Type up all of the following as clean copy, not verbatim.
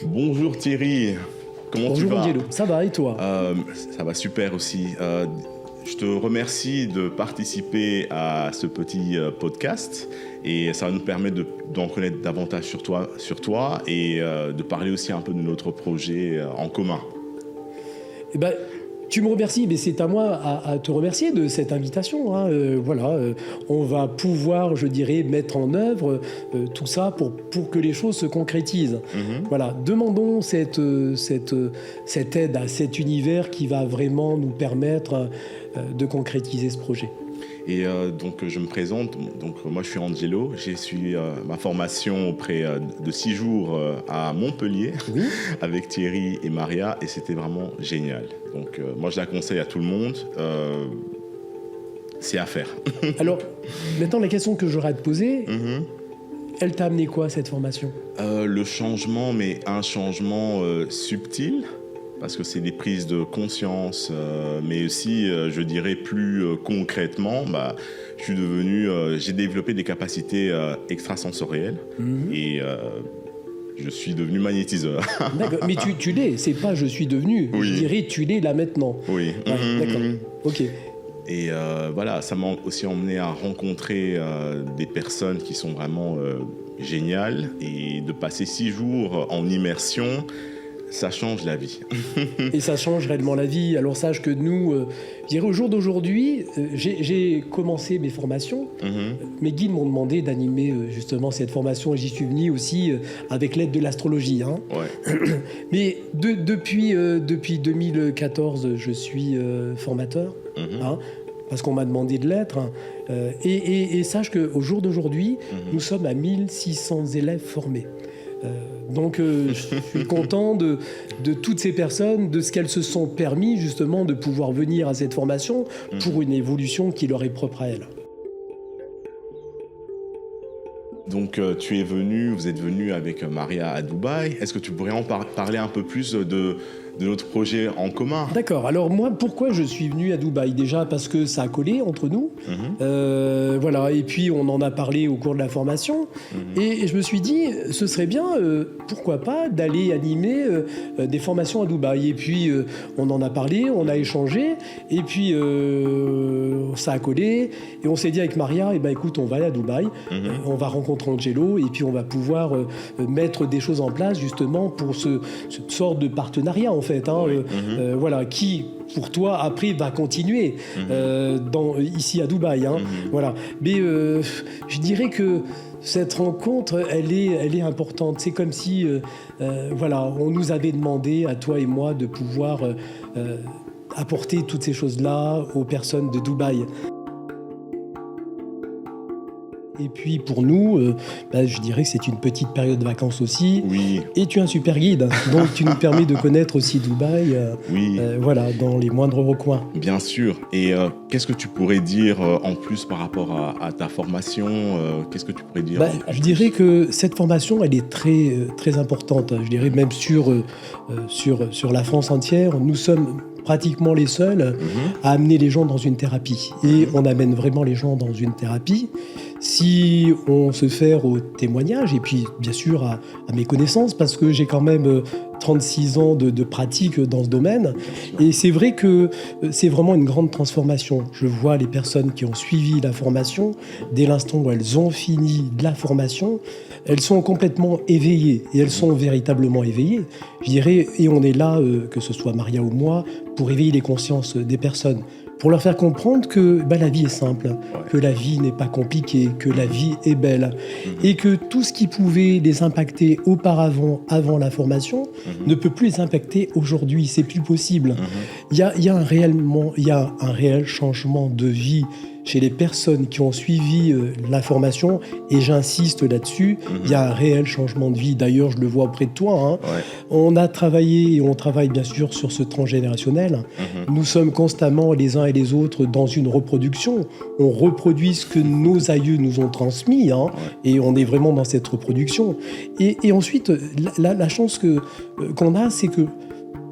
Bonjour Thierry, comment tu Bonjour vas? Angelo, ça va et toi? Ça va super aussi. Je te remercie de participer à ce petit podcast et ça va nous permettre d'en connaître davantage sur toi et de parler aussi un peu de notre projet en commun. Eh ben, tu me remercies, mais c'est à moi à te remercier de cette invitation, hein. On va pouvoir, je dirais, mettre en œuvre tout ça pour que les choses se concrétisent. Voilà, demandons cette aide à cet univers qui va vraiment nous permettre de concrétiser ce projet. Et donc je me présente, donc moi je suis Angelo, j'ai suivi ma formation auprès de 6 jours à Montpellier Oui. avec Thierry et Maria et c'était vraiment génial. Donc moi je la conseille à tout le monde, c'est à faire. Alors, maintenant la question que j'aurais à te poser, elle t'a amené quoi cette formation? Le changement, mais un changement subtil, parce que c'est des prises de conscience, mais aussi, je dirais plus concrètement, j'ai développé des capacités extrasensorielles et je suis devenu magnétiseur. D'accord, mais tu l'es, c'est pas je suis devenu, Oui. je dirais tu l'es là maintenant. Oui. Ouais, d'accord, ok. Et voilà, ça m'a aussi emmené à rencontrer des personnes qui sont vraiment géniales et de passer 6 jours en immersion. Ça change la vie. Et ça change réellement la vie. Alors sache que nous, je dirais au jour d'aujourd'hui, j'ai commencé mes formations. Mes guides m'ont demandé d'animer justement cette formation et j'y suis venu aussi avec l'aide de l'astrologie, hein. Ouais. Mais depuis 2014, je suis formateur, hein, parce qu'on m'a demandé de l'être. Hein. Et sache qu'au jour d'aujourd'hui, nous sommes à 1600 élèves formés. Donc je suis content de toutes ces personnes, de ce qu'elles se sont permis justement de pouvoir venir à cette formation pour une évolution qui leur est propre à elles. Donc vous êtes venu avec Maria à Dubaï. Est-ce que tu pourrais en parler un peu plus de notre projet en commun? D'accord. Alors moi, pourquoi je suis venu à Dubaï? Déjà parce que ça a collé entre nous. Voilà. Et puis on en a parlé au cours de la formation. Et je me suis dit, ce serait bien, pourquoi pas, d'aller animer des formations à Dubaï. Et puis on en a parlé, on a échangé. Et puis ça a collé. Et on s'est dit avec Maria, eh ben écoute, on va aller à Dubaï. On va rencontrer Angelo. Et puis on va pouvoir mettre des choses en place justement pour cette sorte de partenariat en fait. Hein, voilà, qui pour toi après va continuer ici à Dubaï, hein, voilà. Mais je dirais que cette rencontre, elle est importante. C'est comme si, voilà, on nous avait demandé à toi et moi de pouvoir apporter toutes ces choses-là aux personnes de Dubaï. Et puis pour nous, je dirais que c'est une petite période de vacances aussi. Oui. Et tu es un super guide, donc tu nous permets de connaître aussi Dubaï, voilà, dans les moindres recoins. Bien sûr. Et qu'est-ce que tu pourrais dire en plus par rapport à ta formation? Qu'est-ce que tu pourrais dire Je dirais que cette formation, elle est très, très importante. Je dirais même sur la France entière, nous sommes pratiquement les seuls à amener les gens dans une thérapie. Et on amène vraiment les gens dans une thérapie. Si on se fait au témoignage, et puis bien sûr à mes connaissances, parce que j'ai quand même 36 ans de pratique dans ce domaine, et c'est vrai que c'est vraiment une grande transformation. Je vois les personnes qui ont suivi la formation, dès l'instant où elles ont fini de la formation, elles sont complètement éveillées, et elles sont véritablement éveillées, je dirais, et on est là, que ce soit Maria ou moi, pour éveiller les consciences des personnes, pour leur faire comprendre que la vie est simple, que la vie n'est pas compliquée, que la vie est belle, et que tout ce qui pouvait les impacter auparavant, avant la formation, ne peut plus les impacter aujourd'hui, c'est plus possible. Il y a un réel changement de vie chez les personnes qui ont suivi la formation, et j'insiste là-dessus, il y a un réel changement de vie. D'ailleurs, je le vois auprès de toi, hein. On a travaillé et on travaille bien sûr sur ce transgénérationnel. Nous sommes constamment les uns et les autres dans une reproduction. On reproduit ce que nos aïeux nous ont transmis, hein, et on est vraiment dans cette reproduction. Et ensuite, la chance qu'on a, c'est que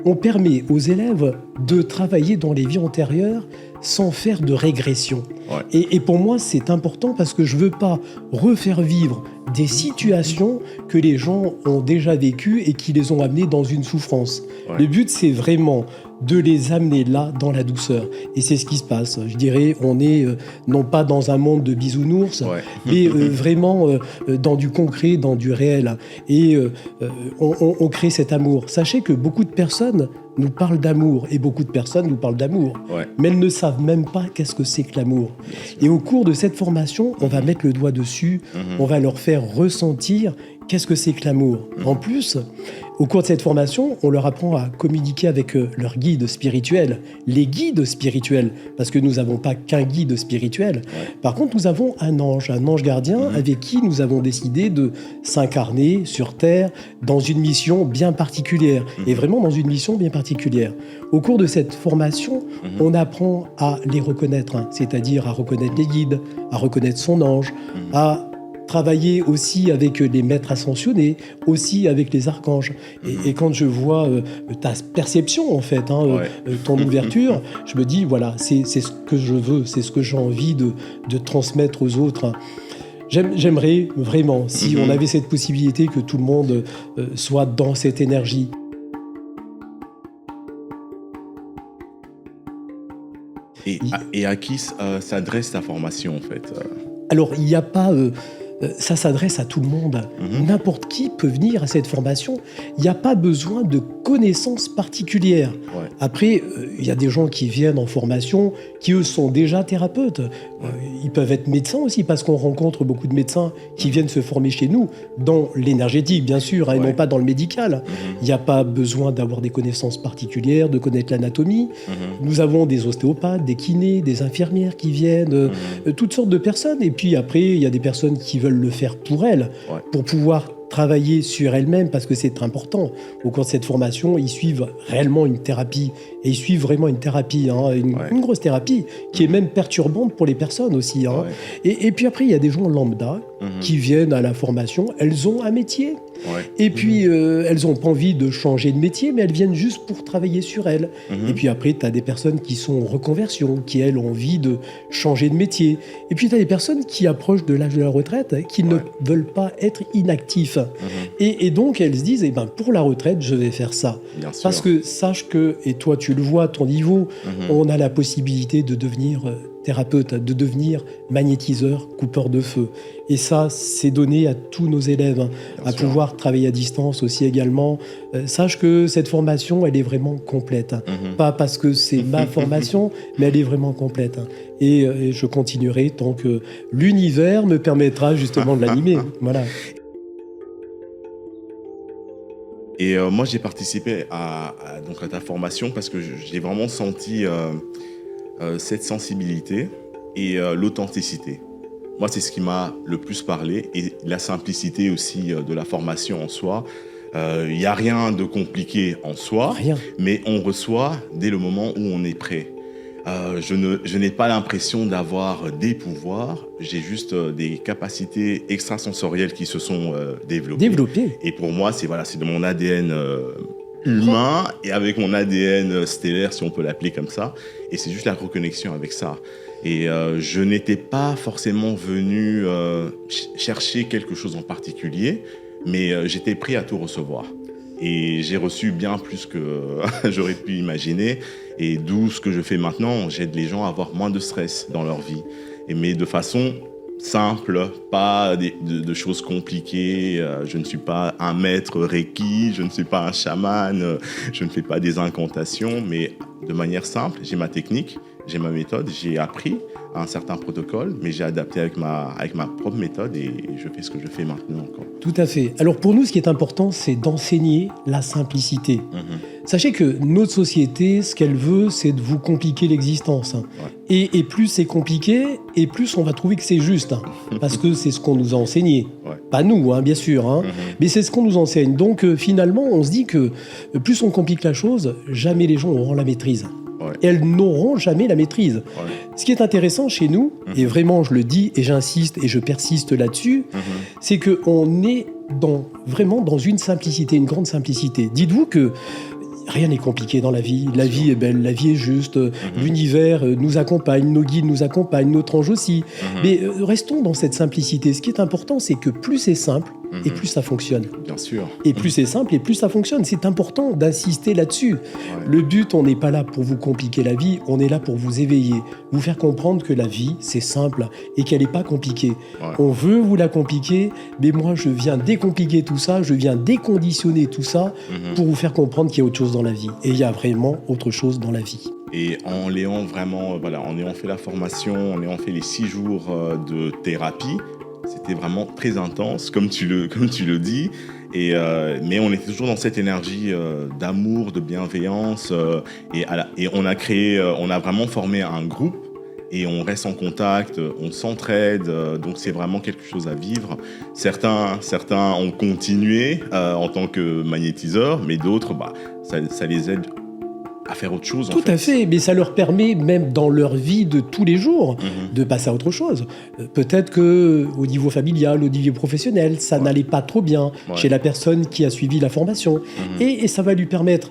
on permet aux élèves de travailler dans les vies antérieures sans faire de régression. Ouais. Et pour moi, c'est important parce que je ne veux pas refaire vivre des situations que les gens ont déjà vécues et qui les ont amenés dans une souffrance. Ouais. Le but, c'est vraiment de les amener là, dans la douceur. Et c'est ce qui se passe. Je dirais, on est non pas dans un monde de bisounours, Ouais. mais vraiment dans du concret, dans du réel. Et on crée cet amour. Sachez que beaucoup de personnes nous parlent d'amour, et beaucoup de personnes nous parlent d'amour, Ouais. mais elles ne savent même pas qu'est-ce que c'est que l'amour. Et au cours de cette formation, on va mettre le doigt dessus, on va leur faire ressentir qu'est-ce que c'est que l'amour. En plus, au cours de cette formation, on leur apprend à communiquer avec leurs guides spirituels, les guides spirituels, parce que nous n'avons pas qu'un guide spirituel. Ouais. Par contre, nous avons un ange gardien avec qui nous avons décidé de s'incarner sur Terre dans une mission bien particulière, et vraiment dans une mission bien particulière. Au cours de cette formation, on apprend à les reconnaître, c'est-à-dire à reconnaître les guides, à reconnaître son ange, à travailler aussi avec les maîtres ascensionnés, aussi avec les archanges. Et quand je vois ta perception, en fait, ton ouverture, je me dis, voilà, c'est ce que je veux, c'est ce que j'ai envie de transmettre aux autres. J'aimerais vraiment, si on avait cette possibilité, que tout le monde soit dans cette énergie. Et à qui s'adresse ta formation, en fait Alors, il n'y a pas... ça s'adresse à tout le monde. N'importe qui peut venir à cette formation. Il n'y a pas besoin de connaissances particulières. Ouais. Après, il y a des gens qui viennent en formation, qui eux sont déjà thérapeutes. Ils peuvent être médecins aussi, parce qu'on rencontre beaucoup de médecins qui viennent se former chez nous, dans l'énergétique, bien sûr, et non pas dans le médical. Il n'y a pas besoin d'avoir des connaissances particulières, de connaître l'anatomie. Nous avons des ostéopathes, des kinés, des infirmières qui viennent, toutes sortes de personnes. Et puis après, il y a des personnes qui veulent le faire pour elles, pour pouvoir travailler sur elles-mêmes, parce que c'est important. Au cours de cette formation, ils suivent réellement une thérapie, et ils suivent vraiment une thérapie, une grosse thérapie, qui est même perturbante pour les personnes aussi. Et puis après, il y a des gens lambda qui viennent à la formation, elles ont un métier, et puis elles n'ont pas envie de changer de métier, mais elles viennent juste pour travailler sur elles. Et puis après, tu as des personnes qui sont en reconversion, qui elles ont envie de changer de métier. Et puis tu as des personnes qui approchent de l'âge de la retraite, qui ne veulent pas être inactifs. Et donc elles se disent, pour la retraite, je vais faire ça. Parce que sache que, et toi tu le vois à ton niveau, on a la possibilité de devenir thérapeute, de devenir magnétiseur, coupeur de feu. Et ça, c'est donné à tous nos élèves, à pouvoir travailler à distance aussi également. Sache que cette formation, elle est vraiment complète. Pas parce que c'est ma formation, mais elle est vraiment complète. Et je continuerai tant que l'univers me permettra justement de l'animer. Voilà. Et moi, j'ai participé à ta formation parce que j'ai vraiment senti cette sensibilité et l'authenticité. Moi, c'est ce qui m'a le plus parlé, et la simplicité aussi de la formation en soi. Il n'y a rien de compliqué en soi, mais on reçoit dès le moment où on est prêt. Je n'ai pas l'impression d'avoir des pouvoirs, j'ai juste des capacités extrasensorielles qui se sont développées. Et pour moi, c'est de mon ADN humain et avec mon ADN stellaire, si on peut l'appeler comme ça. Et c'est juste la reconnexion avec ça. Et je n'étais pas forcément venu chercher quelque chose en particulier, mais j'étais prêt à tout recevoir. Et j'ai reçu bien plus que j'aurais pu imaginer. Et d'où ce que je fais maintenant, j'aide les gens à avoir moins de stress dans leur vie. Mais de façon simple, pas de choses compliquées. Je ne suis pas un maître Reiki, je ne suis pas un chaman, je ne fais pas des incantations, mais de manière simple, j'ai ma technique, j'ai ma méthode, j'ai appris un certain protocole, mais j'ai adapté avec ma propre méthode et je fais ce que je fais maintenant encore. Tout à fait. Alors pour nous, ce qui est important, c'est d'enseigner la simplicité. Sachez que notre société, ce qu'elle veut, c'est de vous compliquer l'existence. Et plus c'est compliqué, et plus on va trouver que c'est juste. Parce que c'est ce qu'on nous a enseigné. Pas nous, bien sûr. Mais c'est ce qu'on nous enseigne. Donc finalement, on se dit que plus on complique la chose, jamais les gens auront la maîtrise. Et elles n'auront jamais la maîtrise. Ce qui est intéressant chez nous, et vraiment je le dis et j'insiste et je persiste là-dessus, c'est qu'on est vraiment dans une simplicité, une grande simplicité. Dites-vous que rien n'est compliqué dans la vie. La vie est belle, la vie est juste. L'univers nous accompagne, nos guides nous accompagnent, notre ange aussi. Mais restons dans cette simplicité. Ce qui est important, c'est que plus c'est simple, et plus ça fonctionne. Bien sûr. Et plus c'est simple, et plus ça fonctionne. C'est important d'insister là-dessus. Ouais. Le but, on n'est pas là pour vous compliquer la vie, on est là pour vous éveiller, vous faire comprendre que la vie, c'est simple et qu'elle n'est pas compliquée. Ouais. On veut vous la compliquer, mais moi, je viens décompliquer tout ça, je viens déconditionner tout ça pour vous faire comprendre qu'il y a autre chose dans la vie. Et il y a vraiment autre chose dans la vie. Et en ayant vraiment, en ayant fait la formation, en ayant fait les 6 jours de thérapie, c'était vraiment très intense, comme tu le dis. Mais on était toujours dans cette énergie d'amour, de bienveillance. Et on a vraiment formé un groupe. Et on reste en contact, on s'entraide. Donc c'est vraiment quelque chose à vivre. Certains ont continué en tant que magnétiseurs, mais d'autres, ça les aide à faire autre chose. Tout à fait, mais ça leur permet, même dans leur vie de tous les jours, de passer à autre chose. Peut-être qu'au niveau familial, au niveau professionnel, ça n'allait pas trop bien chez la personne qui a suivi la formation. Et ça va lui permettre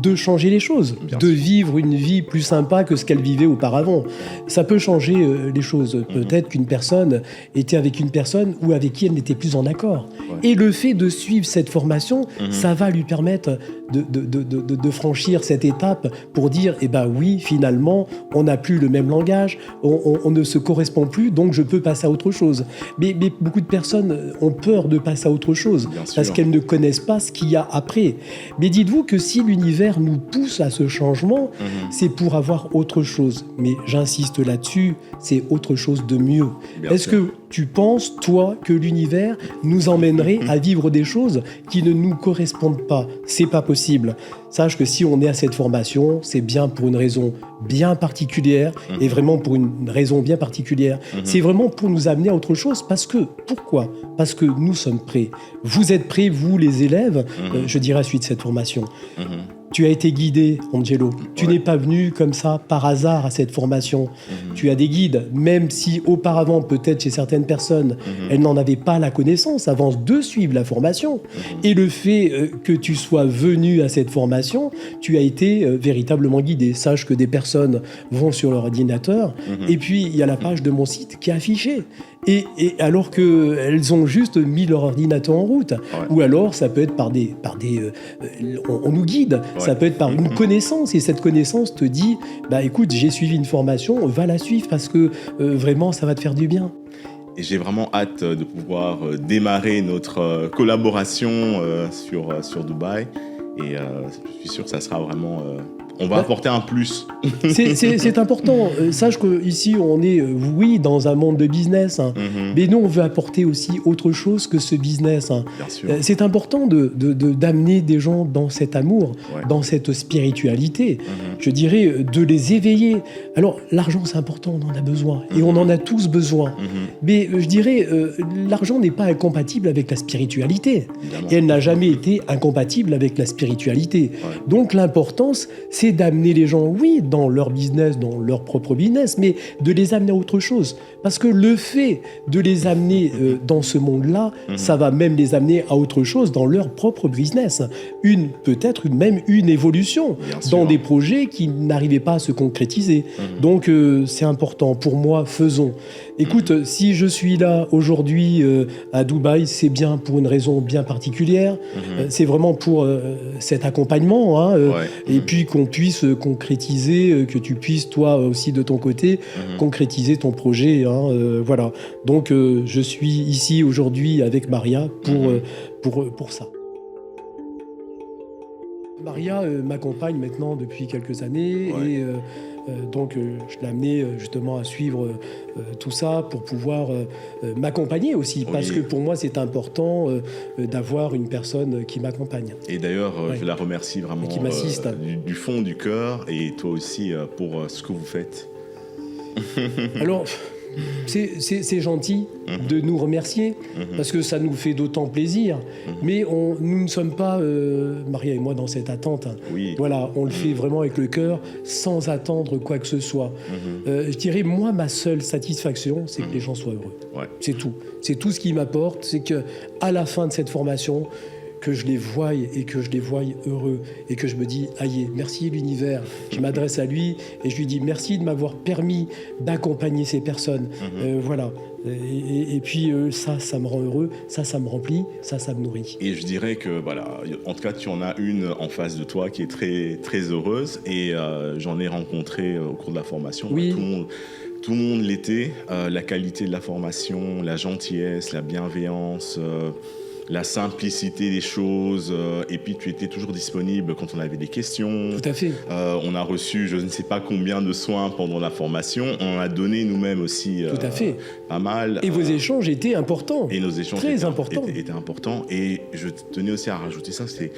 de changer les choses, de vivre une vie plus sympa que ce qu'elle vivait auparavant. Ça peut changer les choses. Peut-être qu'une personne était avec une personne ou avec qui elle n'était plus en accord. Et le fait de suivre cette formation, ça va lui permettre de franchir cette étape pour dire, oui, finalement, on n'a plus le même langage, on ne se correspond plus, donc je peux passer à autre chose. Mais beaucoup de personnes ont peur de passer à autre chose parce qu'elles ne connaissent pas ce qu'il y a après. Mais dites-vous que si l'univers nous pousse à ce changement, c'est pour avoir autre chose. Mais j'insiste là-dessus, c'est autre chose de mieux. Est-ce que tu penses, toi, que l'univers nous emmènerait à vivre des choses qui ne nous correspondent pas? C'est pas possible. Sache que si on est à cette formation, c'est bien pour une raison bien particulière, et vraiment pour une raison bien particulière. C'est vraiment pour nous amener à autre chose. Pourquoi ? Parce que nous sommes prêts. Vous êtes prêts, vous les élèves, je dirais à la suite de cette formation. Tu as été guidé, Angelo. Tu n'es pas venu comme ça par hasard à cette formation. Tu as des guides, même si auparavant, peut-être chez certaines personnes, elles n'en avaient pas la connaissance avant de suivre la formation. Et le fait que tu sois venu à cette formation, tu as été véritablement guidé. Sache que des personnes vont sur leur ordinateur et puis il y a la page de mon site qui est affichée. Et alors qu'elles ont juste mis leur ordinateur en route. Ou alors, ça peut être on nous guide, ça peut être par une connaissance. Et cette connaissance te dit, écoute, j'ai suivi une formation, va la suivre parce que vraiment, ça va te faire du bien. Et j'ai vraiment hâte de pouvoir démarrer notre collaboration sur Dubaï. Et je suis sûr que ça sera vraiment... on va apporter un plus. C'est important. Sache qu'ici, on est, dans un monde de business. Mais nous, on veut apporter aussi autre chose que ce business. Bien sûr. C'est important d'amener des gens dans cet amour, dans cette spiritualité. Je dirais de les éveiller. Alors, l'argent, c'est important, on en a besoin. Et on en a tous besoin. Mais je dirais, l'argent n'est pas incompatible avec la spiritualité. Évidemment. Et elle n'a jamais été incompatible avec la spiritualité. Donc, l'importance, c'est d'amener les gens, dans leur business, dans leur propre business, mais de les amener à autre chose. Parce que le fait de les amener dans ce monde-là, ça va même les amener à autre chose dans leur propre business. Peut-être même une évolution dans des projets qui n'arrivaient pas à se concrétiser. Donc, c'est important. Pour moi, faisons. Écoute, si je suis là aujourd'hui à Dubaï, c'est bien pour une raison bien particulière. C'est vraiment pour cet accompagnement. Et puis qu'on puisse concrétiser, que tu puisses, toi aussi de ton côté, concrétiser ton projet. Voilà. Donc, je suis ici aujourd'hui avec Maria pour ça. Maria m'accompagne maintenant depuis quelques années et donc je l'ai amenée justement à suivre tout ça pour pouvoir m'accompagner aussi parce que pour moi c'est important d'avoir une personne qui m'accompagne. Et d'ailleurs je la remercie vraiment qui m'assiste. Du fond du cœur et toi aussi pour ce que vous faites. Alors... C'est gentil de nous remercier parce que ça nous fait d'autant plaisir. Mais nous ne sommes pas, Maria et moi, dans cette attente. Voilà, on le fait vraiment avec le cœur, sans attendre quoi que ce soit. Je dirais, moi, ma seule satisfaction, c'est que les gens soient heureux. C'est tout. C'est tout ce qui m'apporte. C'est qu'à la fin de cette formation, que je les voie et que je les voie heureux et que je me dis aïe, merci l'univers. Je m'adresse à lui et je lui dis merci de m'avoir permis d'accompagner ces personnes. Voilà. Et puis ça me rend heureux, ça me remplit, ça me nourrit. Et je dirais que voilà, en tout cas tu en as une en face de toi qui est très très heureuse et j'en ai rencontré au cours de la formation. Oui. Tout le monde l'était. La qualité de la formation, la gentillesse, la bienveillance, la simplicité des choses. Et puis tu étais toujours disponible quand on avait des questions. Tout à fait. On a reçu je ne sais pas combien de soins pendant la formation. On en a donné nous-mêmes aussi Tout à fait. pas mal. Et vos échanges étaient importants. Et nos échanges très étaient importants. Et je tenais aussi à rajouter ça, c'est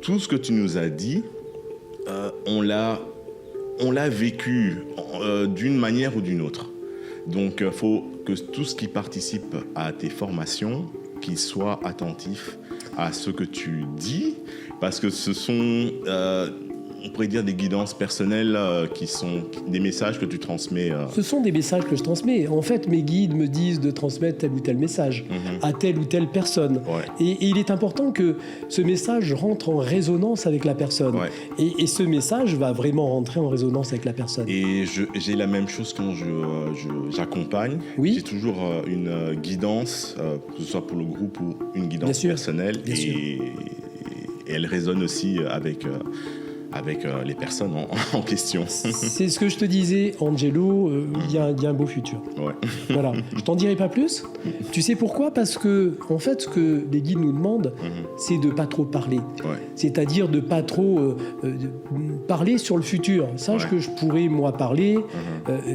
tout ce que tu nous as dit, on l'a vécu d'une manière ou d'une autre. Donc, il faut que tout ce qui participe à tes formations, qu'il soit attentif à ce que tu dis, parce que ce sont, on pourrait dire, des guidances personnelles qui sont des messages que tu transmets. Ce sont des messages que je transmets. En fait, mes guides me disent de transmettre tel ou tel message à telle ou telle personne. Ouais. Et il est important que ce message rentre en résonance avec la personne. Ouais. Et ce message va vraiment rentrer en résonance avec la personne. Et j'ai la même chose quand j'accompagne. Oui. J'ai toujours une guidance, que ce soit pour le groupe ou une guidance personnelle. Et elle résonne aussi avec les personnes en question. C'est ce que je te disais, Angelo, il y a un beau futur. Ouais. Voilà. Je t'en dirai pas plus. Tu sais pourquoi ? Parce que, en fait, ce que les guides nous demandent, c'est de pas trop parler. Ouais. C'est-à-dire de pas trop parler sur le futur. Sache que je pourrais, moi, parler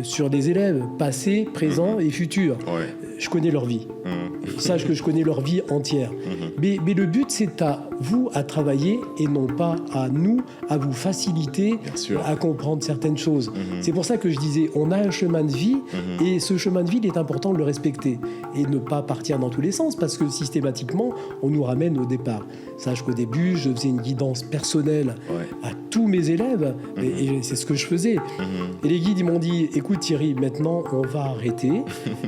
sur des élèves passés, présents et futurs. Ouais. Je connais leur vie. Sache que je connais leur vie entière. Mais le but, c'est à vous à travailler et non pas à nous à vous faciliter à comprendre certaines choses. C'est pour ça que je disais, on a un chemin de vie et ce chemin de vie, il est important de le respecter et ne pas partir dans tous les sens parce que systématiquement, on nous ramène au départ. Sache qu'au début, je faisais une guidance personnelle à tous mes élèves et c'est ce que je faisais. Et les guides, ils m'ont dit, écoute Thierry, maintenant, on va arrêter.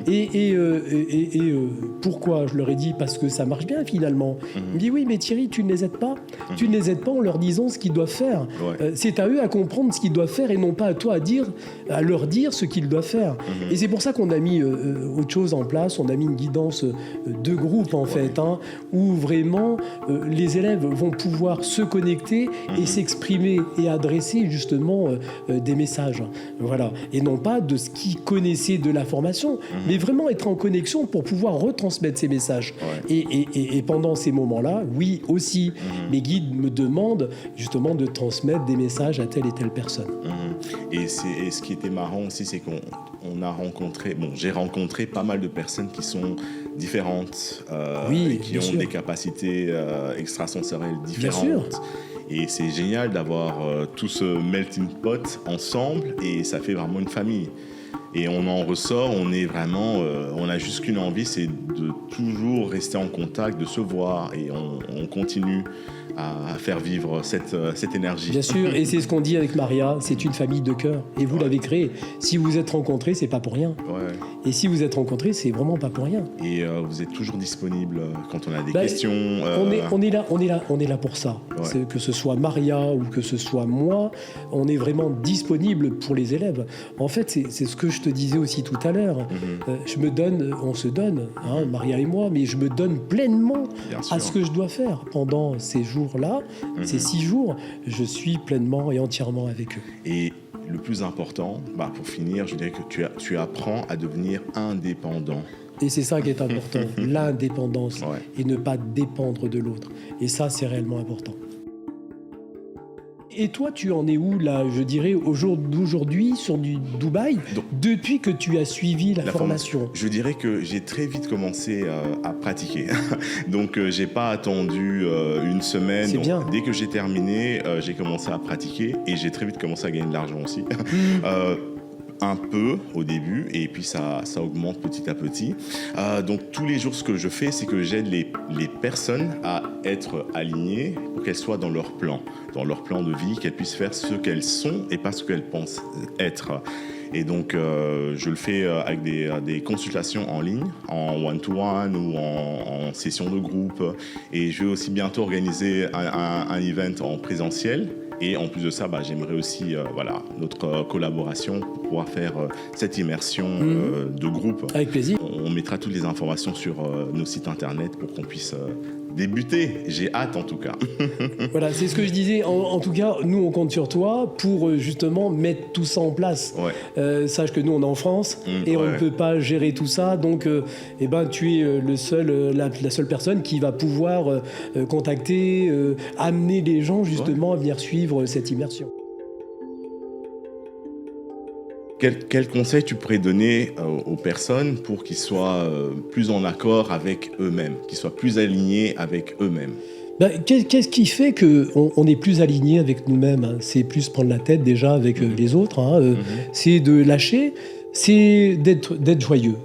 Et pourquoi ? Je leur ai dit, parce que ça marche bien finalement. Ils me disent, oui, mais Thierry, tu ne les aides pas. Tu ne les aides pas en leur disant ce qu'ils doivent faire. C'est à eux à comprendre ce qu'ils doivent faire et non pas à toi à leur dire ce qu'ils doivent faire. Et c'est pour ça qu'on a mis autre chose en place. On a mis une guidance de groupe en fait, où vraiment les élèves vont pouvoir se connecter et s'exprimer et adresser justement des messages. Voilà. Et non pas de ce qu'ils connaissaient de la formation, mais vraiment être en connexion pour pouvoir retransmettre ces messages. Et pendant ces moments-là, oui, aussi, les guides me demandent justement de transmettre des messages à telle et telle personne. Et ce qui était marrant aussi, c'est qu'on a rencontré, j'ai rencontré pas mal de personnes qui sont différentes et qui ont des capacités extrasensorielles différentes. Bien sûr. Et c'est génial d'avoir tout ce melting pot ensemble et ça fait vraiment une famille. Et on en ressort, on est vraiment, on a juste qu'une envie, c'est de toujours rester en contact, de se voir et on continue à faire vivre cette énergie. Bien sûr, et c'est ce qu'on dit avec Maria, c'est une famille de cœur et vous l'avez créée. Si vous êtes rencontrés, c'est pas pour rien. Et si vous êtes rencontrés, c'est vraiment pas pour rien. Et vous êtes toujours disponible quand on a des questions. On est là pour ça. Que ce soit Maria ou que ce soit moi, on est vraiment disponible pour les élèves. En fait, c'est ce que je te disais aussi tout à l'heure. On se donne, Maria et moi, mais je me donne pleinement à ce que je dois faire pendant ces jours-là, ces 6 jours. Je suis pleinement et entièrement avec eux. Et le plus important, pour finir, je dirais que tu apprends à devenir indépendant. Et c'est ça qui est important, l'indépendance, et ne pas dépendre de l'autre. Et ça, c'est réellement important. Et toi, tu en es où, là, je dirais, au jour d'aujourd'hui, sur du Dubaï, depuis que tu as suivi la formation ? Je dirais que j'ai très vite commencé à pratiquer. Donc, j'ai pas attendu une semaine. C'est bien. Dès que j'ai terminé, j'ai commencé à pratiquer et j'ai très vite commencé à gagner de l'argent aussi. Un peu au début et puis ça augmente petit à petit. Donc tous les jours, ce que je fais, c'est que j'aide les personnes à être alignées pour qu'elles soient dans leur plan de vie, qu'elles puissent faire ce qu'elles sont et pas ce qu'elles pensent être. Et donc, je le fais avec des consultations en ligne, en one-to-one ou en session de groupe. Et je vais aussi bientôt organiser un event en présentiel. Et en plus de ça, j'aimerais aussi notre collaboration pour pouvoir faire cette immersion de groupe. Avec plaisir. On mettra toutes les informations sur nos sites internet pour qu'on puisse débuter. J'ai hâte en tout cas. Voilà, c'est ce que je disais. En tout cas, nous, on compte sur toi pour justement mettre tout ça en place. Ouais. Sache que nous, on est en France et on ne peut pas gérer tout ça. Donc, tu es la seule personne qui va pouvoir contacter, amener les gens justement à venir suivre cette immersion. Quel conseil tu pourrais donner aux personnes pour qu'ils soient plus en accord avec eux-mêmes, qu'ils soient plus alignés avec eux-mêmes? Qu'est-ce qui fait qu'on est plus aligné avec nous-mêmes, hein? C'est plus prendre la tête déjà avec les autres, hein. C'est de lâcher, c'est d'être joyeux,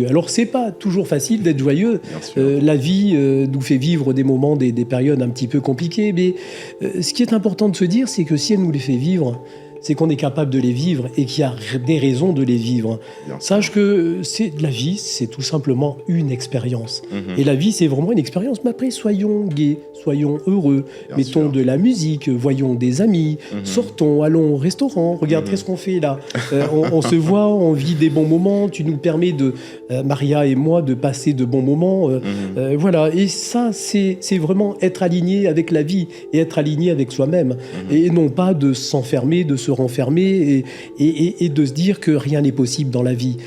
Alors c'est pas toujours facile d'être joyeux. La vie nous fait vivre des moments, des périodes un petit peu compliquées, mais ce qui est important de se dire, c'est que si elle nous les fait vivre, c'est qu'on est capable de les vivre et qu'il y a des raisons de les vivre. Sache que la vie, c'est tout simplement une expérience. Et la vie, c'est vraiment une expérience. Mais après, soyons gais, soyons heureux, mettons de la musique, voyons des amis, sortons, allons au restaurant, regarde ce qu'on fait là. On se voit, on vit des bons moments, tu nous permets Maria et moi, de passer de bons moments. Voilà, et ça, c'est vraiment être aligné avec la vie et être aligné avec soi-même. Et non pas de s'enfermer, de se renfermer et de se dire que rien n'est possible dans la vie.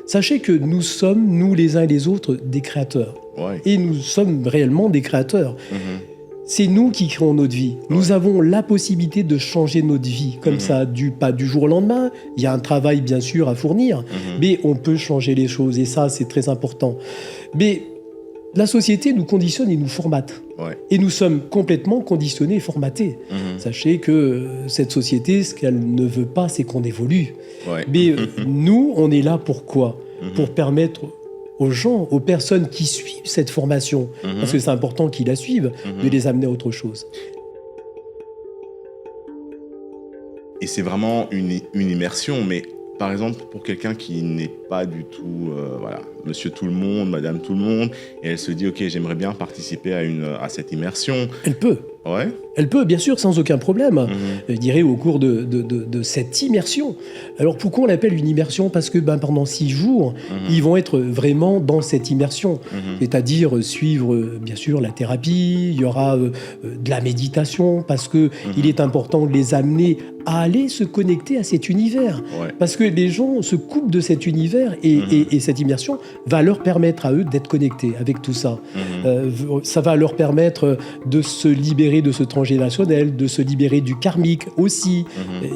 Sachez que nous sommes, nous les uns et les autres, des créateurs. Ouais. Et nous sommes réellement des créateurs. C'est nous qui créons notre vie. Nous avons la possibilité de changer notre vie, comme ça, pas du jour au lendemain. Il y a un travail, bien sûr, à fournir, mais on peut changer les choses, et ça, c'est très important. Mais la société nous conditionne et nous formate. Et nous sommes complètement conditionnés et formatés. Sachez que cette société, ce qu'elle ne veut pas, c'est qu'on évolue. Mais nous, on est là pour quoi? Pour permettre aux gens, aux personnes qui suivent cette formation, parce que c'est important qu'ils la suivent, de les amener à autre chose. Et c'est vraiment une immersion, mais par exemple, pour quelqu'un qui n'est pas du tout, monsieur tout le monde, madame tout le monde, et elle se dit, ok, j'aimerais bien participer à cette immersion. Elle peut. Ouais. Elle peut, bien sûr, sans aucun problème, je dirais, au cours de cette immersion. Alors, pourquoi on l'appelle une immersion? Parce que pendant 6 jours, ils vont être vraiment dans cette immersion. C'est-à-dire suivre, bien sûr, la thérapie, il y aura de la méditation, parce qu'il est important de les amener à aller se connecter à cet univers. Parce que les gens se coupent de cet univers et cette immersion va leur permettre à eux d'être connectés avec tout ça. Ça va leur permettre de se libérer de ce transgénérationnel, de se libérer du karmique aussi.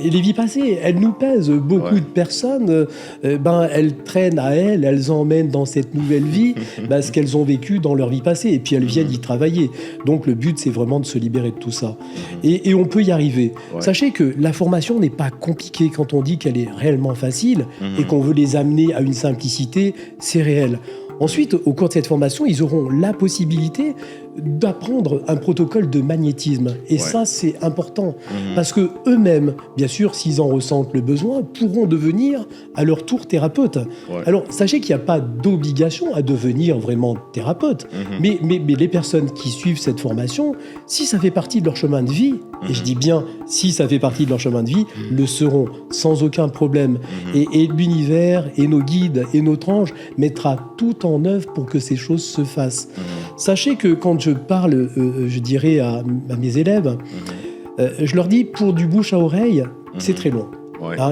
Et les vies passées, elles nous pèsent. Beaucoup de personnes, elles traînent à elles emmènent dans cette nouvelle vie ce qu'elles ont vécu dans leur vie passée. Et puis elles viennent y travailler. Donc le but, c'est vraiment de se libérer de tout ça. Et on peut y arriver. Sachez que la formation n'est pas compliquée quand on dit qu'elle est réellement facile et qu'on veut les amener à une simplicité, c'est réel. Ensuite, au cours de cette formation, ils auront la possibilité d'apprendre un protocole de magnétisme. Et ça, c'est important. Parce que eux-mêmes, bien sûr, s'ils en ressentent le besoin, pourront devenir à leur tour thérapeutes. Alors, sachez qu'il n'y a pas d'obligation à devenir vraiment thérapeute. Mais les personnes qui suivent cette formation, si ça fait partie de leur chemin de vie, et je dis bien si ça fait partie de leur chemin de vie, le seront sans aucun problème. Et l'univers, et nos guides, et notre ange mettra tout en œuvre pour que ces choses se fassent. Sachez que quand je parle, je dirais, à mes élèves, je leur dis, pour du bouche à oreille, c'est très long.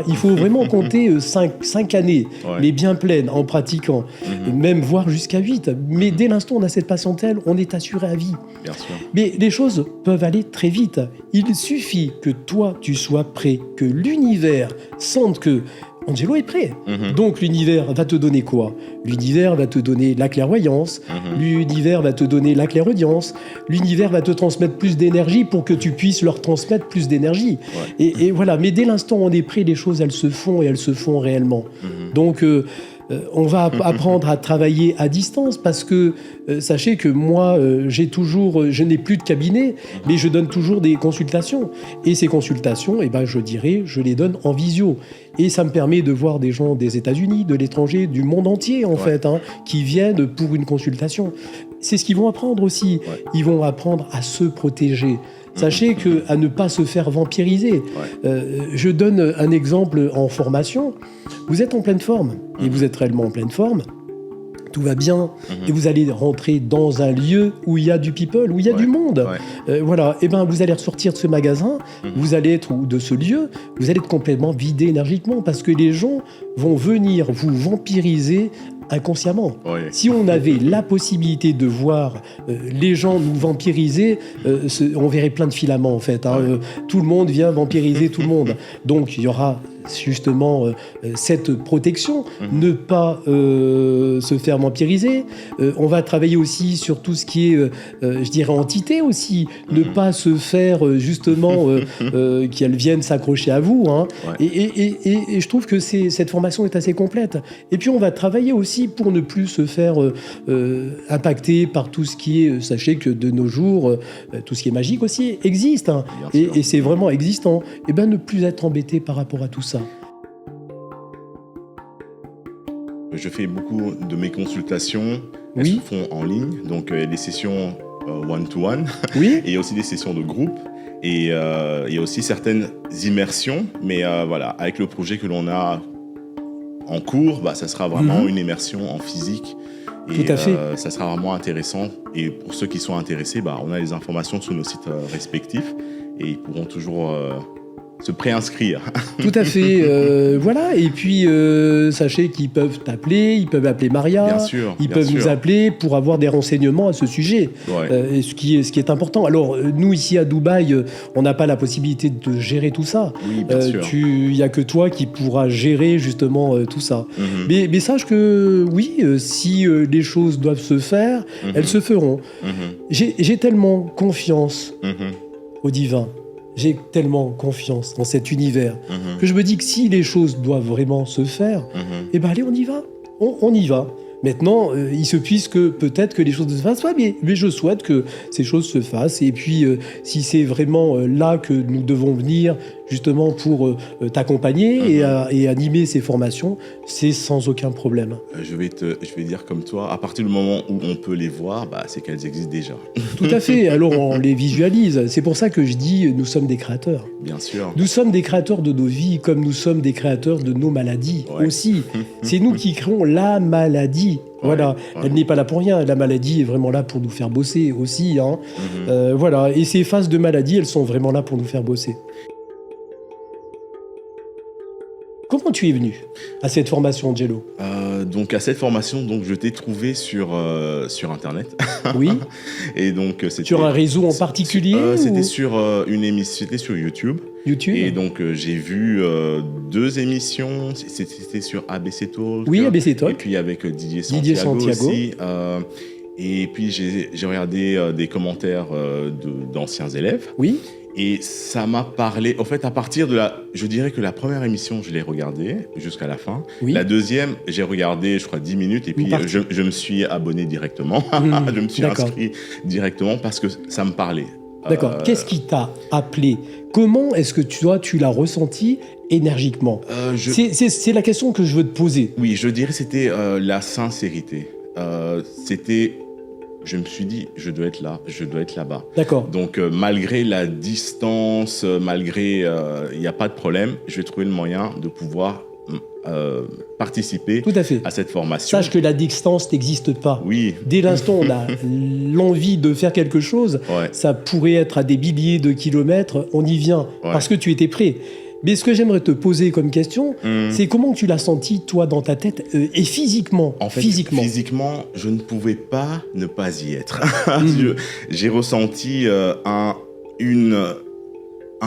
Il faut vraiment compter 5 années, mais bien pleines, en pratiquant, même voire jusqu'à 8. Mais dès l'instant où on a cette patientèle, on est assuré à vie. Bien sûr. Mais les choses peuvent aller très vite. Il suffit que toi, tu sois prêt, que l'univers sente que Angelo est prêt. Donc l'univers va te donner quoi? L'univers va te donner la clairvoyance, l'univers va te donner la clairaudience, l'univers va te transmettre plus d'énergie pour que tu puisses leur transmettre plus d'énergie. Et voilà, mais dès l'instant où on est prêt, les choses, elles se font et elles se font réellement. Donc on va apprendre à travailler à distance parce que sachez que moi, je n'ai plus de cabinet, mais je donne toujours des consultations. Et ces consultations, je les donne en visio. Et ça me permet de voir des gens des États-Unis, de l'étranger, du monde entier, en fait, qui viennent pour une consultation. C'est ce qu'ils vont apprendre aussi. Ouais. Ils vont apprendre à se protéger. Sachez qu'à ne pas se faire vampiriser. Je donne un exemple en formation. Vous êtes en pleine forme, et vous êtes réellement en pleine forme. Tout va bien, et vous allez rentrer dans un lieu où il y a du people, où il y a du monde. Voilà, et ben vous allez ressortir de ce magasin, vous allez être, ou de ce lieu, vous allez être complètement vidé énergiquement, parce que les gens vont venir vous vampiriser inconsciemment. Si on avait la possibilité de voir les gens nous vampiriser, on verrait plein de filaments en fait. Tout le monde vient vampiriser tout le monde. Donc il y aura justement cette protection, ne pas se faire vampiriser. On va travailler aussi sur tout ce qui est, je dirais, entité aussi, ne pas se faire justement qu'elles viennent s'accrocher à vous. Et je trouve que cette formation est assez complète. Et puis on va travailler aussi pour ne plus se faire impacter par tout ce qui est, sachez que de nos jours, tout ce qui est magique aussi existe, et c'est vraiment existant. Et bien ne plus être embêté par rapport à tout ça. Je fais beaucoup de mes consultations, elles se font en ligne, donc des sessions one-to-one, et il y a aussi des sessions de groupe, et il y a aussi certaines immersions, mais voilà, avec le projet que l'on a en cours, ça sera vraiment une immersion en physique, et tout à fait. Ça sera vraiment intéressant, et pour ceux qui sont intéressés, on a les informations sur nos sites respectifs, et ils pourront toujours se préinscrire. Tout à fait. Voilà. Et puis, sachez qu'ils peuvent t'appeler, ils peuvent appeler Maria. Bien sûr. Ils peuvent nous appeler pour avoir des renseignements à ce sujet. Et ce qui est important. Alors, nous, ici à Dubaï, on n'a pas la possibilité de gérer tout ça. Oui, bien sûr. Il n'y a que toi qui pourras gérer justement tout ça. Mais sache que, oui, si les choses doivent se faire, elles se feront. J'ai tellement confiance au divin. J'ai tellement confiance dans cet univers que je me dis que si les choses doivent vraiment se faire, allez, on y va. On y va. Maintenant, il se puisse que peut-être que les choses ne se fassent pas, mais je souhaite que ces choses se fassent. Et puis, si c'est vraiment là que nous devons venir, justement pour t'accompagner et animer ces formations, c'est sans aucun problème. Je vais dire comme toi, à partir du moment où on peut les voir, c'est qu'elles existent déjà. Tout à fait, alors on les visualise. C'est pour ça que je dis, nous sommes des créateurs. Bien sûr. Nous sommes des créateurs de nos vies, comme nous sommes des créateurs de nos maladies aussi. C'est nous qui créons la maladie. Voilà, elle n'est pas là pour rien. La maladie est vraiment là pour nous faire bosser aussi. Voilà, et ces phases de maladie, elles sont vraiment là pour nous faire bosser. Comment tu es venu à cette formation, Jello ? Donc à cette formation, je t'ai trouvé sur Internet. Oui. Et donc c'était sur un réseau en particulier C'était sur une émission, c'était sur YouTube. Et donc j'ai vu 2 émissions. C'était sur ABC Talk. Oui, ABC Talk. Et puis avec Didier Santiago. Aussi. Et puis j'ai regardé des commentaires d'anciens élèves. Oui. Et ça m'a parlé, en fait, à partir je dirais que la première émission, je l'ai regardée jusqu'à la fin. Oui. La deuxième, j'ai regardé, je crois, 10 minutes, et puis je me suis abonné directement. Je me suis inscrit directement parce que ça me parlait. D'accord. Qu'est-ce qui t'a appelé ? Comment est-ce que tu l'as ressenti énergiquement ? C'est la question que je veux te poser. Oui, je dirais que c'était la sincérité. Je me suis dit, je dois être là, je dois être là-bas. D'accord. Donc, malgré la distance, malgré il n'y a pas de problème, je vais trouver le moyen de pouvoir participer Tout à fait. À cette formation. Sache que la distance n'existe pas. Oui. Dès l'instant où on a l'envie de faire quelque chose, ça pourrait être à des milliers de kilomètres, on y vient, parce que tu étais prêt. Mais ce que j'aimerais te poser comme question, c'est comment tu l'as senti, toi, dans ta tête, et physiquement. En fait, physiquement, je ne pouvais pas ne pas y être. J'ai ressenti un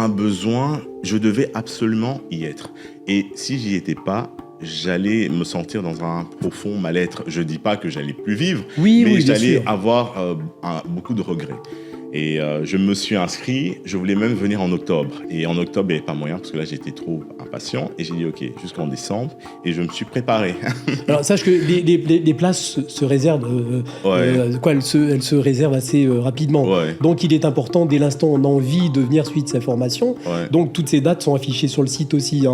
besoin, je devais absolument y être. Et si j'y étais pas, j'allais me sentir dans un profond mal-être. Je dis pas que j'allais plus vivre, mais j'allais avoir beaucoup de regrets. Et je me suis inscrit, je voulais même venir en octobre. Et en octobre, il n'y avait pas moyen, parce que là, j'étais trop impatient. Et j'ai dit, OK, jusqu'en décembre. Et je me suis préparé. Alors, sache que les places se réservent, elles se réservent assez rapidement. Ouais. Donc, il est important, dès l'instant où on a envie de venir suivre cette formation. Ouais. Donc, toutes ces dates sont affichées sur le site aussi,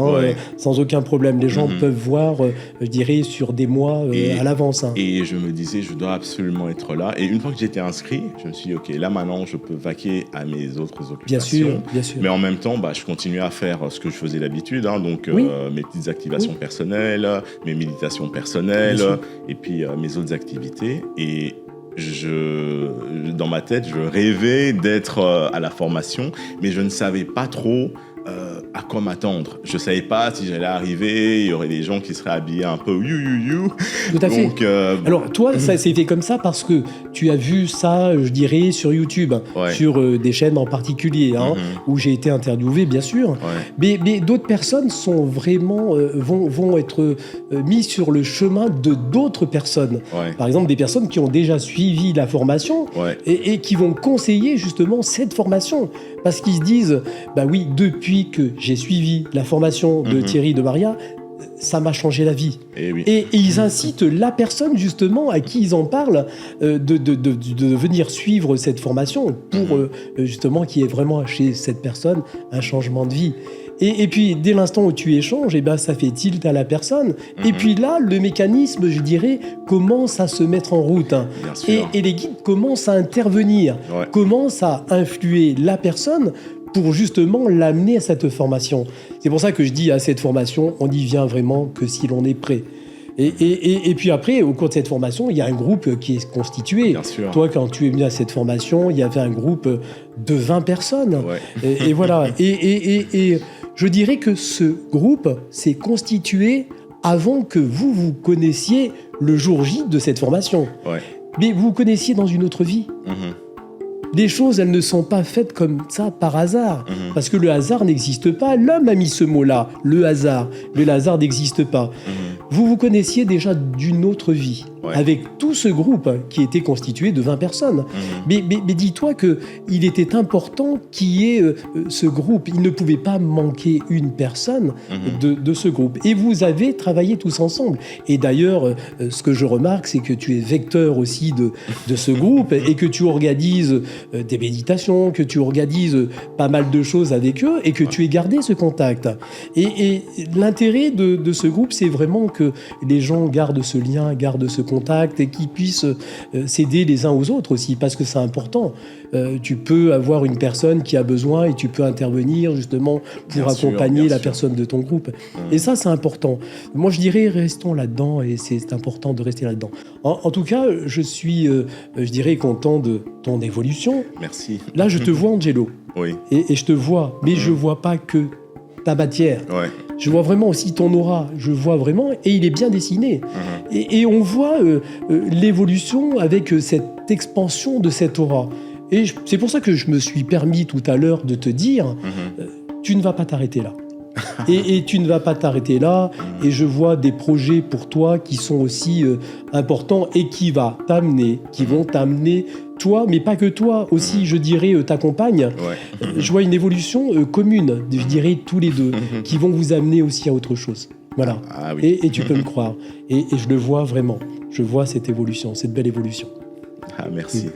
sans aucun problème. Les gens peuvent voir, je dirais, sur des mois à l'avance. Et je me disais, je dois absolument être là. Et une fois que j'étais inscrit, je me suis dit, OK, là, maintenant, je peux vaquer à mes autres occupations. Bien sûr. Mais en même temps, je continuais à faire ce que je faisais d'habitude. Donc, mes petites activations personnelles, mes méditations personnelles, et puis mes autres activités. Et dans ma tête, je rêvais d'être à la formation, mais je ne savais pas trop à quoi m'attendre. Je ne savais pas si j'allais arriver, il y aurait des gens qui seraient habillés un peu you. Tout à fait. Alors, toi, ça s'est fait comme ça parce que tu as vu ça, je dirais, sur YouTube, sur des chaînes en particulier, où j'ai été interviewé, bien sûr. Ouais. Mais d'autres personnes sont vraiment, vont être mis sur le chemin de d'autres personnes. Ouais. Par exemple, des personnes qui ont déjà suivi la formation et qui vont conseiller justement cette formation. Parce qu'ils se disent, oui, depuis que j'ai suivi la formation de Thierry de Maria, ça m'a changé la vie. Et ils incitent la personne justement à qui ils en parlent de venir suivre cette formation pour justement qu'il y ait vraiment chez cette personne un changement de vie. Et puis, dès l'instant où tu échanges, ça fait tilt à la personne. Et puis là, le mécanisme, je dirais, commence à se mettre en route. Et les guides commencent à intervenir, commencent à influer la personne pour justement l'amener à cette formation. C'est pour ça que je dis à cette formation, on n'y vient vraiment que si l'on est prêt. Et puis après, au cours de cette formation, il y a un groupe qui est constitué. Bien sûr. Toi, quand tu es venu à cette formation, il y avait un groupe de 20 personnes. Et voilà. Et je dirais que ce groupe s'est constitué avant que vous connaissiez le jour J de cette formation. Mais vous connaissiez dans une autre vie. Les choses, elles ne sont pas faites comme ça par hasard. Parce que le hasard n'existe pas. L'homme a mis ce mot-là, le hasard. Mais le hasard n'existe pas. Vous connaissiez déjà d'une autre vie, avec tout ce groupe qui était constitué de 20 personnes. Mais dis-toi qu'il était important qu'il y ait ce groupe. Il ne pouvait pas manquer une personne de ce groupe. Et vous avez travaillé tous ensemble. Et d'ailleurs, ce que je remarque, c'est que tu es vecteur aussi de ce groupe et que tu organises des méditations, que tu organises pas mal de choses avec eux et que tu aies gardé ce contact. Et l'intérêt de ce groupe, c'est vraiment que les gens gardent ce lien, gardent ce contact et qu'ils puissent s'aider les uns aux autres aussi, parce que c'est important. Tu peux avoir une personne qui a besoin et tu peux intervenir justement pour accompagner la personne de ton groupe. Et ça, c'est important. Moi, je dirais, restons là-dedans et c'est important de rester là-dedans. En tout cas, je suis, je dirais, content de ton évolution. Merci. Là, je te vois, Angelo. Oui. Et je te vois, mais je vois pas que ta matière. Je vois vraiment aussi ton aura. Je vois vraiment, et il est bien dessiné. Et on voit l'évolution avec cette expansion de cette aura. Et c'est pour ça que je me suis permis tout à l'heure de te dire, tu ne vas pas t'arrêter là. et tu ne vas pas t'arrêter là. Et je vois des projets pour toi qui sont aussi importants et qui vont t'amener toi, mais pas que toi, aussi, je dirais, ta compagne. Je vois une évolution commune, je dirais, tous les deux, qui vont vous amener aussi à autre chose. Voilà. Et tu peux me croire. Et je le vois vraiment. Je vois cette évolution, cette belle évolution. Merci.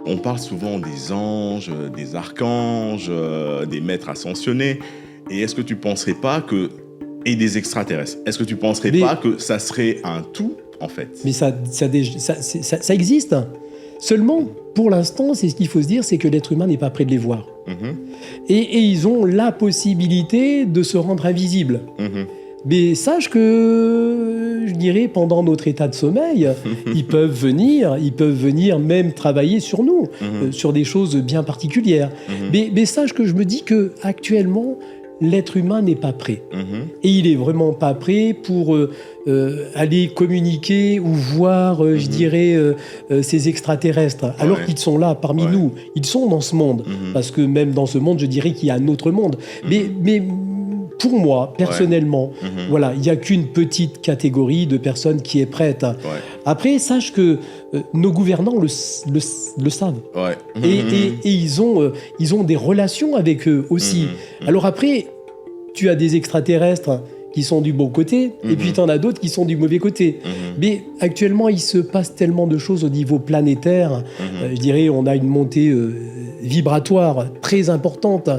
On parle souvent des anges, des archanges, des maîtres ascensionnés. Et est-ce que tu ne penserais pas que... Et des extraterrestres. Est-ce que tu ne penserais pas que ça serait un tout, en fait? Mais ça existe. Seulement, pour l'instant, c'est ce qu'il faut se dire, c'est que l'être humain n'est pas prêt de les voir. Et ils ont la possibilité de se rendre invisibles. Mais sache que, je dirais, pendant notre état de sommeil, ils peuvent venir même travailler sur nous, sur des choses bien particulières. Mais sache que je me dis que actuellement, l'être humain n'est pas prêt. Et il est vraiment pas prêt pour aller communiquer ou voir, je dirais, ces extraterrestres, alors qu'ils sont là parmi nous. Ils sont dans ce monde. Parce que même dans ce monde, je dirais qu'il y a un autre monde. Mais pour moi, personnellement, voilà, il n'y a qu'une petite catégorie de personnes qui est prête. Ouais. Après, sache que nos gouvernants le savent. Ouais. Et ils ont des relations avec eux aussi. Alors après, tu as des extraterrestres qui sont du bon côté, et puis tu en as d'autres qui sont du mauvais côté. Mais actuellement, il se passe tellement de choses au niveau planétaire. Je dirais, on a une montée vibratoire très importante.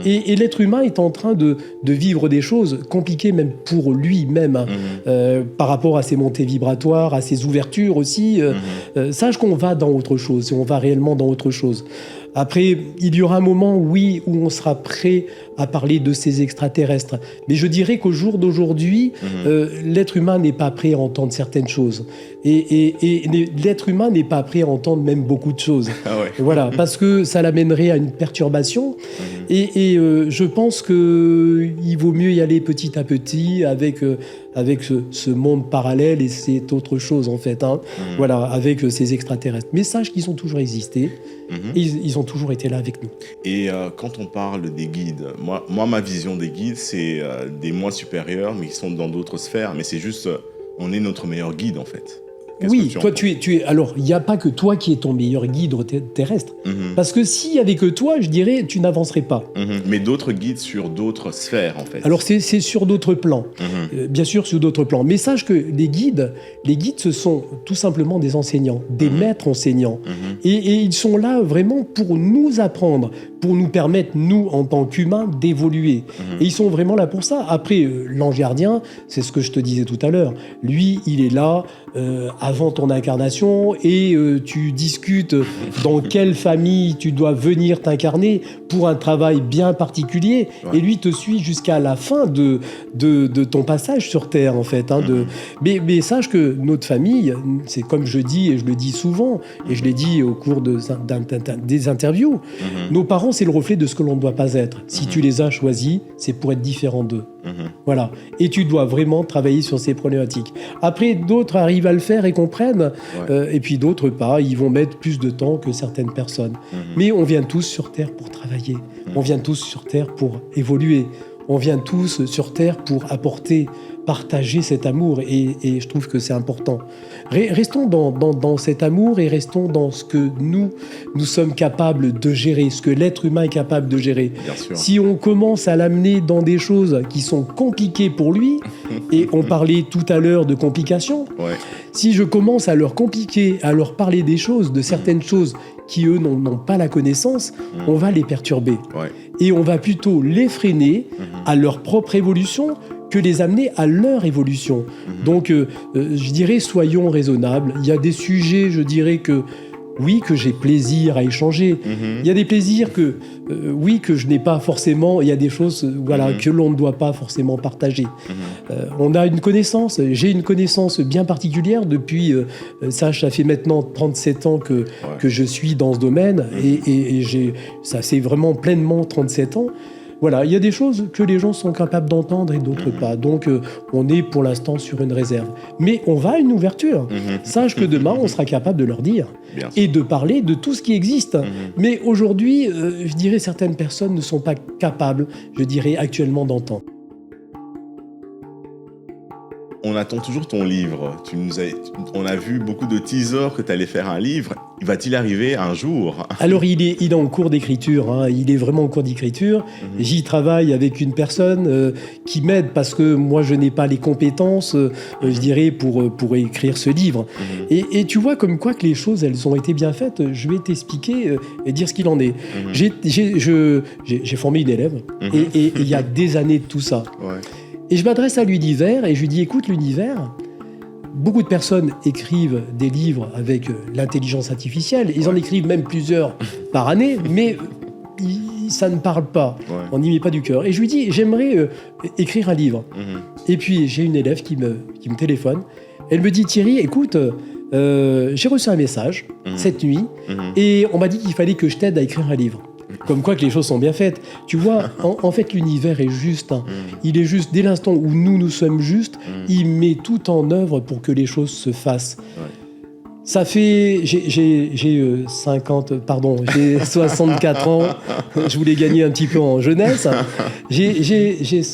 Et l'être humain est en train de vivre des choses compliquées, même pour lui-même, par rapport à ses montées vibratoires, à ses ouvertures aussi. Sache qu'on va dans autre chose, on va réellement dans autre chose. Après, il y aura un moment, oui, où on sera prêt à parler de ces extraterrestres. Mais je dirais qu'au jour d'aujourd'hui, l'être humain n'est pas prêt à entendre certaines choses. Et l'être humain n'est pas prêt à entendre même beaucoup de choses. Ah ouais. Voilà, parce que ça l'amènerait à une perturbation. Et je pense qu'il vaut mieux y aller petit à petit avec ce monde parallèle, et c'est autre chose en fait. Voilà, avec ces extraterrestres. Mais sache qu'ils ont toujours existé. Et ils ont toujours été là avec nous. Et quand on parle des guides, moi ma vision des guides, c'est des moi supérieurs, mais qui sont dans d'autres sphères. Mais c'est juste, on est notre meilleur guide en fait. Oui, toi tu es. Alors, il n'y a pas que toi qui es ton meilleur guide terrestre. Parce que s'il n'y avait que toi, je dirais, tu n'avancerais pas. Mais d'autres guides sur d'autres sphères, en fait. Alors, c'est sur d'autres plans. Bien sûr, sur d'autres plans. Mais sache que les guides, ce sont tout simplement des enseignants, des maîtres enseignants. Et ils sont là vraiment pour nous apprendre, pour nous permettre, nous, en tant qu'humains, d'évoluer. Et ils sont vraiment là pour ça. Après, l'ange gardien, c'est ce que je te disais tout à l'heure. Lui, il est là avant ton incarnation, et tu discutes dans quelle famille tu dois venir t'incarner pour un travail bien particulier. Et lui te suit jusqu'à la fin de ton passage sur Terre, en fait. Mais sache que notre famille, c'est comme je dis, et je le dis souvent, et je l'ai dit au cours des interviews, nos parents, c'est le reflet de ce que l'on ne doit pas être. Si tu les as choisis, c'est pour être différent d'eux. Voilà. Et tu dois vraiment travailler sur ces problématiques. Après, d'autres arrivent à le faire et comprennent, et puis d'autres pas. Ils vont mettre plus de temps que certaines personnes. Mais on vient tous sur Terre pour travailler. On vient tous sur Terre pour évoluer. On vient tous sur Terre pour apporter, partager cet amour, et je trouve que c'est important. Restons dans cet amour, et restons dans ce que nous sommes capables de gérer, ce que l'être humain est capable de gérer. Bien sûr. Si on commence à l'amener dans des choses qui sont compliquées pour lui, et on parlait tout à l'heure de complications, si je commence à leur compliquer, à leur parler des choses, de certaines choses qui, eux, n'ont pas la connaissance, on va les perturber. Et on va plutôt les freiner à leur propre évolution que les amener à leur évolution. Donc, je dirais, soyons raisonnables. Il y a des sujets, je dirais, que j'ai plaisir à échanger. Il y a des plaisirs que je n'ai pas forcément. Il y a des choses que l'on ne doit pas forcément partager. On a une connaissance. J'ai une connaissance bien particulière depuis... ça fait maintenant 37 ans que je suis dans ce domaine. Et ça c'est vraiment pleinement 37 ans. Voilà, il y a des choses que les gens sont capables d'entendre et d'autres pas. Donc, on est pour l'instant sur une réserve. Mais on va à une ouverture. Sache que demain, on sera capable de leur dire et de parler de tout ce qui existe. Mais aujourd'hui, je dirais, certaines personnes ne sont pas capables, je dirais, actuellement d'entendre. On attend toujours ton livre. On a vu beaucoup de teasers que tu allais faire un livre. Va-t-il arriver un jour ? Alors, il est en cours d'écriture. Il est vraiment en cours d'écriture. J'y travaille avec une personne qui m'aide, parce que moi, je n'ai pas les compétences, je dirais, pour écrire ce livre. Et tu vois comme quoi que les choses, elles ont été bien faites. Je vais t'expliquer et dire ce qu'il en est. J'ai formé une élève, et il y a des années de tout ça. Et je m'adresse à l'univers et je lui dis, écoute, l'univers, beaucoup de personnes écrivent des livres avec l'intelligence artificielle. Ils en écrivent même plusieurs par année, mais ça ne parle pas. On n'y met pas du cœur. Et je lui dis, j'aimerais écrire un livre. Et puis, j'ai une élève qui me téléphone. Elle me dit, Thierry, écoute, j'ai reçu un message cette nuit, et on m'a dit qu'il fallait que je t'aide à écrire un livre. Comme quoi que les choses sont bien faites. Tu vois, en fait, l'univers est juste. Il est juste, dès l'instant où nous sommes justes, il met tout en œuvre pour que les choses se fassent. Ça fait... J'ai 64 ans. Je voulais gagner un petit peu en jeunesse. J'ai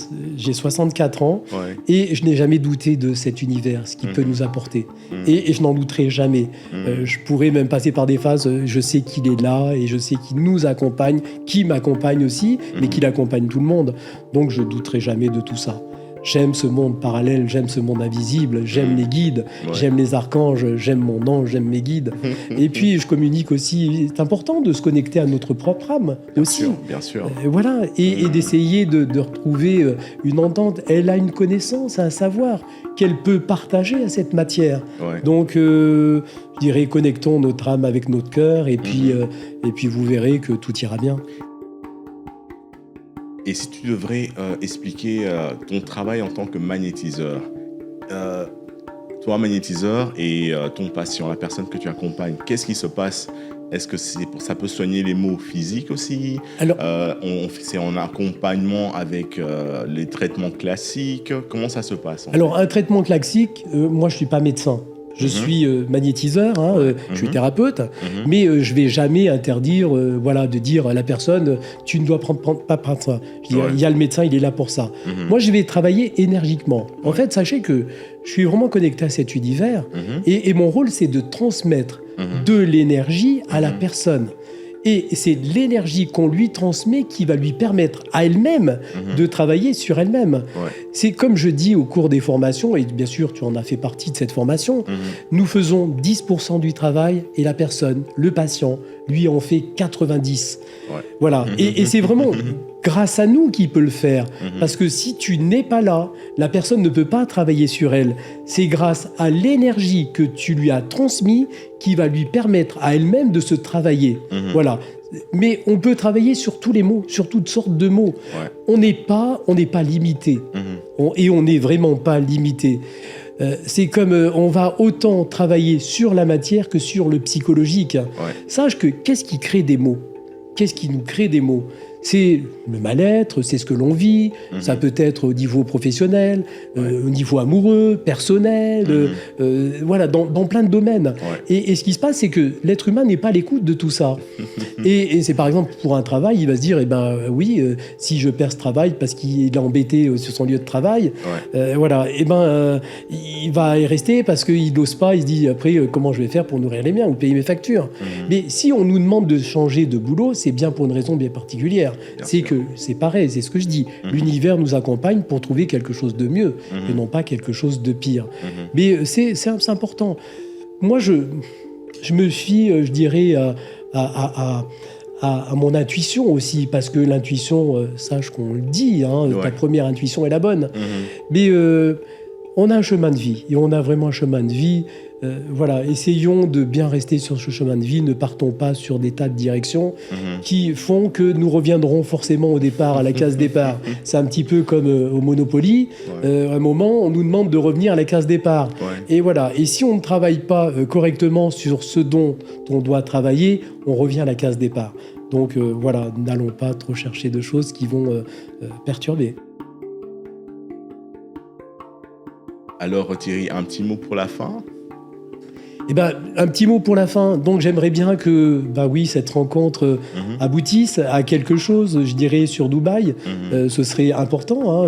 64 ans Ouais. et je n'ai jamais douté de cet univers, ce qu'il peut nous apporter. Et je n'en douterai jamais. Je pourrais même passer par des phases, je sais qu'il est là et je sais qu'il nous accompagne, qu'il m'accompagne aussi, mais qu'il accompagne tout le monde. Donc je ne douterai jamais de tout ça. J'aime ce monde parallèle, j'aime ce monde invisible, j'aime les guides, j'aime les archanges, j'aime mon ange, j'aime mes guides. Et puis je communique aussi. C'est important de se connecter à notre propre âme aussi. Bien sûr. Voilà, et d'essayer de retrouver une entente. Elle a une connaissance, un savoir qu'elle peut partager à cette matière. Ouais. Donc, je dirais, connectons notre âme avec notre cœur, et puis vous verrez que tout ira bien. Et si tu devrais expliquer ton travail en tant que magnétiseur, toi magnétiseur et ton patient, la personne que tu accompagnes, qu'est-ce qui se passe? Est-ce que ça peut soigner les maux physiques aussi? Alors, c'est en accompagnement avec les traitements classiques? Comment ça se passe alors un traitement classique, moi je ne suis pas médecin. Je suis magnétiseur, je suis thérapeute, mais je ne vais jamais interdire de dire à la personne « tu ne dois pas prendre ça ». Il y a le médecin, il est là pour ça. Moi, je vais travailler énergiquement. En fait, sachez que je suis vraiment connecté à cet univers et mon rôle, c'est de transmettre de l'énergie à la personne. Et c'est l'énergie qu'on lui transmet qui va lui permettre à elle-même de travailler sur elle-même. Ouais. C'est comme je dis au cours des formations, et bien sûr tu en as fait partie de cette formation, nous faisons 10% du travail et la personne, le patient, lui en fait 90%. Ouais. Voilà. Et c'est vraiment grâce à nous qu'il peut le faire. Parce que si tu n'es pas là, la personne ne peut pas travailler sur elle. C'est grâce à l'énergie que tu lui as transmise qui va lui permettre à elle-même de se travailler. Voilà. Mais on peut travailler sur tous les mots, sur toutes sortes de mots. Ouais. On n'est pas limité. Et on n'est vraiment pas limité. C'est comme on va autant travailler sur la matière que sur le psychologique. Ouais. Sache que qu'est-ce qui crée des mots? Qu'est-ce qui nous crée des mots? C'est le mal-être, c'est ce que l'on vit. Ça peut être au niveau professionnel, au niveau amoureux, personnel, voilà, dans plein de domaines. Ouais. Et ce qui se passe, c'est que l'être humain n'est pas à l'écoute de tout ça. Et c'est par exemple pour un travail, il va se dire, si je perds ce travail parce qu'il est embêté sur son lieu de travail, il va y rester parce qu'il n'ose pas, il se dit après comment je vais faire pour nourrir les miens ou payer mes factures. Mais si on nous demande de changer de boulot, c'est bien pour une raison bien particulière. C'est que c'est pareil, c'est ce que je dis. L'univers nous accompagne pour trouver quelque chose de mieux et non pas quelque chose de pire. Mais c'est important. Moi, je me fie, je dirais, à mon intuition aussi, parce que l'intuition, sache qu'on le dit, ta première intuition est la bonne. Mais on a un chemin de vie, et on a vraiment un chemin de vie. Voilà, essayons de bien rester sur ce chemin de vie, ne partons pas sur des tas de directions qui font que nous reviendrons forcément au départ, à la case départ. C'est un petit peu comme au Monopoly. À un moment, on nous demande de revenir à la case départ. Et voilà, et si on ne travaille pas correctement sur ce dont on doit travailler, on revient à la case départ. Donc voilà, n'allons pas trop chercher de choses qui vont perturber. Alors Thierry, un petit mot pour la fin? Un petit mot pour la fin. Donc, j'aimerais bien que, cette rencontre aboutisse à quelque chose, je dirais, sur Dubaï. Ce serait important.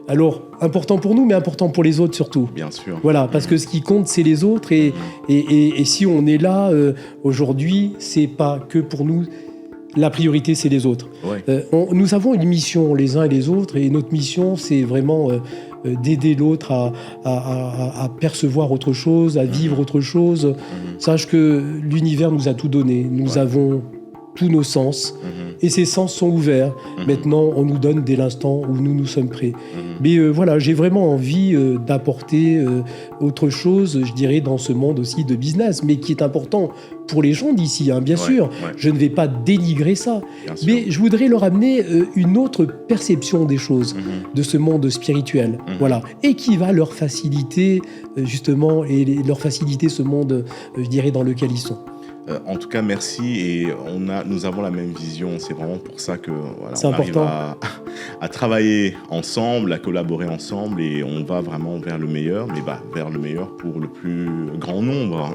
Alors, important pour nous, mais important pour les autres surtout. Bien sûr. Voilà, parce que ce qui compte, c'est les autres. Et si on est là aujourd'hui, c'est pas que pour nous. La priorité, c'est les autres. Nous avons une mission, les uns et les autres, et notre mission, c'est vraiment d'aider l'autre à percevoir autre chose, à vivre autre chose. Sache que l'univers nous a tout donné. Nous avons tous nos sens, et ces sens sont ouverts. Maintenant, on nous donne dès l'instant où nous sommes prêts. Mais voilà, j'ai vraiment envie d'apporter autre chose, je dirais, dans ce monde aussi de business, mais qui est important pour les gens d'ici, bien sûr. Je ne vais pas dénigrer ça, mais je voudrais leur amener une autre perception des choses, de ce monde spirituel, voilà, et qui va leur faciliter, justement, et leur faciliter ce monde, je dirais, dans lequel ils sont. En tout cas, merci, et nous avons la même vision. C'est vraiment pour ça que c'est on important. arrive à travailler ensemble, à collaborer ensemble, et on va vraiment vers le meilleur, mais vers le meilleur pour le plus grand nombre.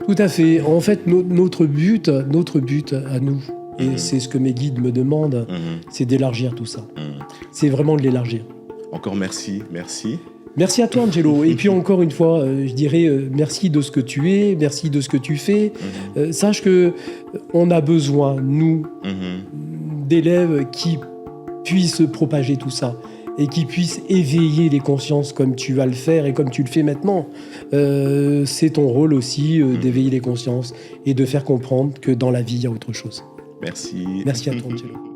Tout à fait. En fait, notre but à nous, et c'est ce que mes guides me demandent, c'est d'élargir tout ça. C'est vraiment de l'élargir. Encore merci. Merci à toi, Angelo. Et puis encore une fois, je dirais merci de ce que tu es, merci de ce que tu fais. Sache que on a besoin, nous, d'élèves qui puissent propager tout ça et qui puissent éveiller les consciences comme tu vas le faire et comme tu le fais maintenant. C'est ton rôle aussi d'éveiller les consciences et de faire comprendre que dans la vie, il y a autre chose. Merci. Merci à toi, Angelo.